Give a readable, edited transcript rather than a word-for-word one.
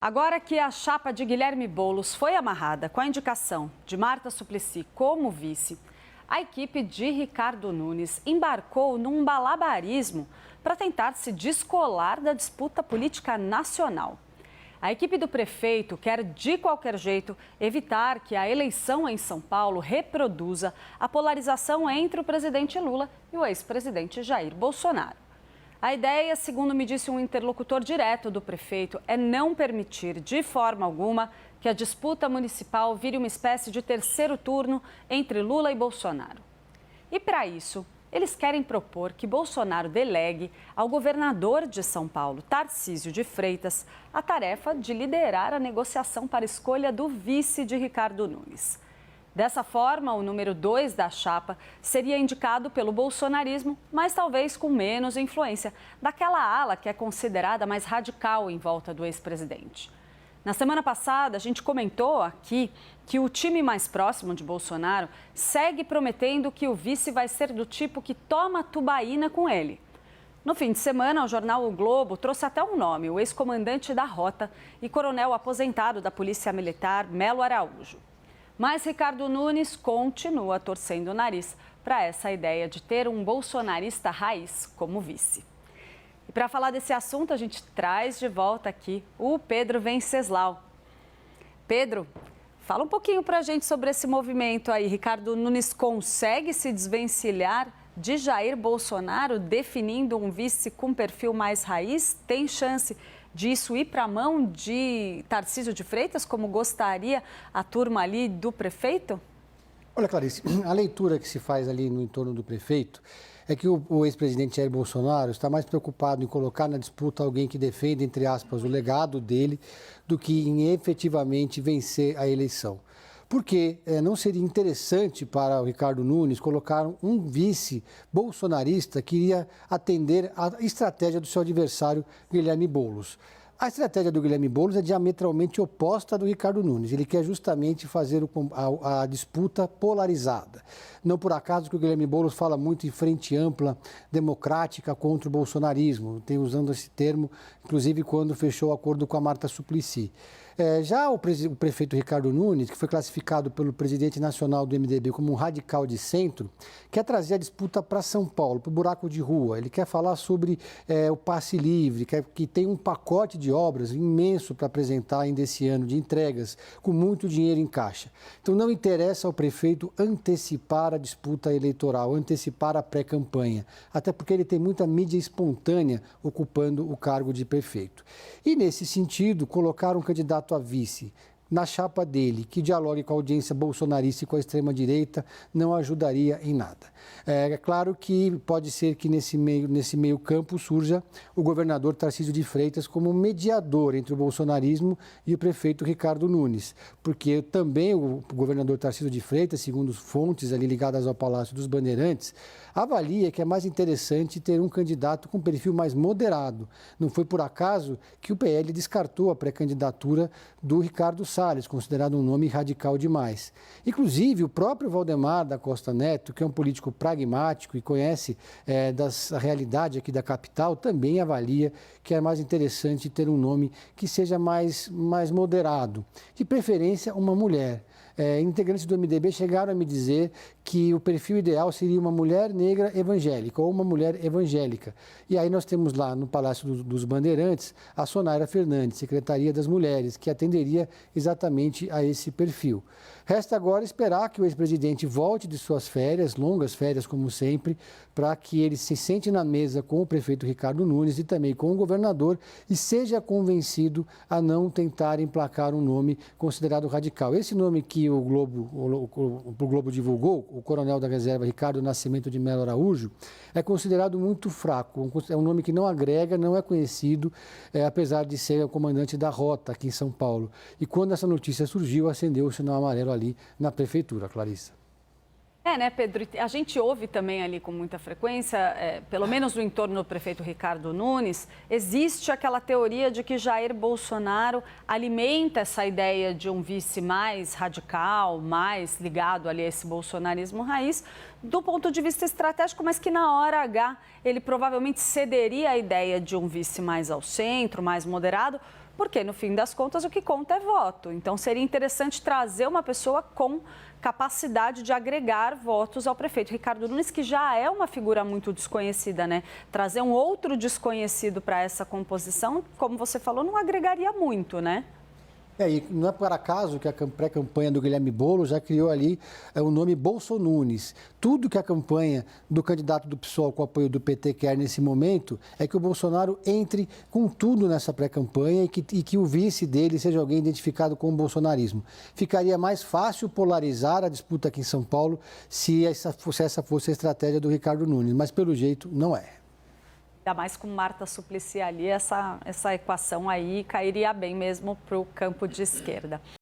Agora que a chapa de Guilherme Boulos foi amarrada com a indicação de Marta Suplicy como vice, a equipe de Ricardo Nunes embarcou num malabarismo para tentar se descolar da disputa política nacional. A equipe do prefeito quer, de qualquer jeito, evitar que a eleição em São Paulo reproduza a polarização entre o presidente Lula e o ex-presidente Jair Bolsonaro. A ideia, segundo me disse um interlocutor direto do prefeito, é não permitir, de forma alguma, que a disputa municipal vire uma espécie de terceiro turno entre Lula e Bolsonaro. E, para isso, eles querem propor que Bolsonaro delegue ao governador de São Paulo, Tarcísio de Freitas, a tarefa de liderar a negociação para a escolha do vice de Ricardo Nunes. Dessa forma, o número 2 da chapa seria indicado pelo bolsonarismo, mas talvez com menos influência daquela ala que é considerada mais radical em volta do ex-presidente. Na semana passada, a gente comentou aqui que o time mais próximo de Bolsonaro segue prometendo que o vice vai ser do tipo que toma tubaína com ele. No fim de semana, o jornal O Globo trouxe até um nome, o ex-comandante da Rota e coronel aposentado da Polícia Militar, Melo Araújo. Mas Ricardo Nunes continua torcendo o nariz para essa ideia de ter um bolsonarista raiz como vice. E para falar desse assunto, a gente traz de volta aqui o Pedro Venceslau. Pedro, fala um pouquinho para a gente sobre esse movimento aí. Ricardo Nunes consegue se desvencilhar de Jair Bolsonaro, definindo um vice com perfil mais raiz? Tem chance disso ir para a mão de Tarcísio de Freitas, como gostaria a turma ali do prefeito? Olha, Clarice, a leitura que se faz ali no entorno do prefeito é que o ex-presidente Jair Bolsonaro está mais preocupado em colocar na disputa alguém que defenda, entre aspas, o legado dele, do que em efetivamente vencer a eleição. Porque não seria interessante para o Ricardo Nunes colocar um vice bolsonarista que iria atender à estratégia do seu adversário, Guilherme Boulos. A estratégia do Guilherme Boulos é diametralmente oposta à do Ricardo Nunes. Ele quer justamente fazer a disputa polarizada. Não por acaso que o Guilherme Boulos fala muito em frente ampla, democrática contra o bolsonarismo. Tem usando esse termo, inclusive quando fechou o acordo com a Marta Suplicy. Já o prefeito Ricardo Nunes, que foi classificado pelo presidente nacional do MDB como um radical de centro, quer trazer a disputa para São Paulo, para o buraco de rua. Ele quer falar sobre o passe livre, que tem um pacote de obras imenso para apresentar ainda esse ano, de entregas, com muito dinheiro em caixa. Então não interessa ao prefeito antecipar a disputa eleitoral, antecipar a pré-campanha, até porque ele tem muita mídia espontânea ocupando o cargo de prefeito. E nesse sentido, colocar um candidato a vice na chapa dele, que dialogue com a audiência bolsonarista e com a extrema-direita, não ajudaria em nada. É claro que pode ser que nesse meio campo surja o governador Tarcísio de Freitas como mediador entre o bolsonarismo e o prefeito Ricardo Nunes, porque também o governador Tarcísio de Freitas, segundo fontes ali ligadas ao Palácio dos Bandeirantes, avalia que é mais interessante ter um candidato com perfil mais moderado. Não foi por acaso que o PL descartou a pré-candidatura do Ricardo Salles, considerado um nome radical demais. Inclusive, o próprio Valdemar da Costa Neto, que é um político pragmático e conhece da realidade aqui da capital, também avalia que é mais interessante ter um nome que seja mais moderado. De preferência, uma mulher. Integrantes do MDB chegaram a me dizer que o perfil ideal seria uma mulher negra evangélica ou uma mulher evangélica. E aí nós temos lá no Palácio dos Bandeirantes a Sonaira Fernandes, Secretaria das Mulheres, que atenderia exatamente a esse perfil. Resta agora esperar que o ex-presidente volte de suas férias, longas férias como sempre, para que ele se sente na mesa com o prefeito Ricardo Nunes e também com o governador e seja convencido a não tentar emplacar um nome considerado radical. Esse nome que o Globo divulgou, o coronel da reserva Ricardo Nascimento de Melo Araújo, é considerado muito fraco. É um nome que não agrega, não é conhecido, apesar de ser o comandante da Rota aqui em São Paulo. E quando essa notícia surgiu, acendeu o sinal amarelo ali na prefeitura, Clarissa. Né, Pedro? A gente ouve também ali com muita frequência, pelo menos no entorno do prefeito Ricardo Nunes, existe aquela teoria de que Jair Bolsonaro alimenta essa ideia de um vice mais radical, mais ligado ali a esse bolsonarismo raiz, do ponto de vista estratégico, mas que na hora H ele provavelmente cederia a ideia de um vice mais ao centro, mais moderado, porque no fim das contas o que conta é voto. Então seria interessante trazer uma pessoa com capacidade de agregar votos ao prefeito Ricardo Nunes, que já é uma figura muito desconhecida, né? Trazer um outro desconhecido para essa composição, como você falou, não agregaria muito, né? E não é por acaso que a pré-campanha do Guilherme Boulos já criou ali o nome Bolsonunes. Tudo que a campanha do candidato do PSOL com apoio do PT quer nesse momento é que o Bolsonaro entre com tudo nessa pré-campanha e que o vice dele seja alguém identificado com o bolsonarismo. Ficaria mais fácil polarizar a disputa aqui em São Paulo se essa fosse a estratégia do Ricardo Nunes, mas pelo jeito não é. Ainda mais com Marta Suplicy ali, essa equação aí cairia bem mesmo para o campo de esquerda.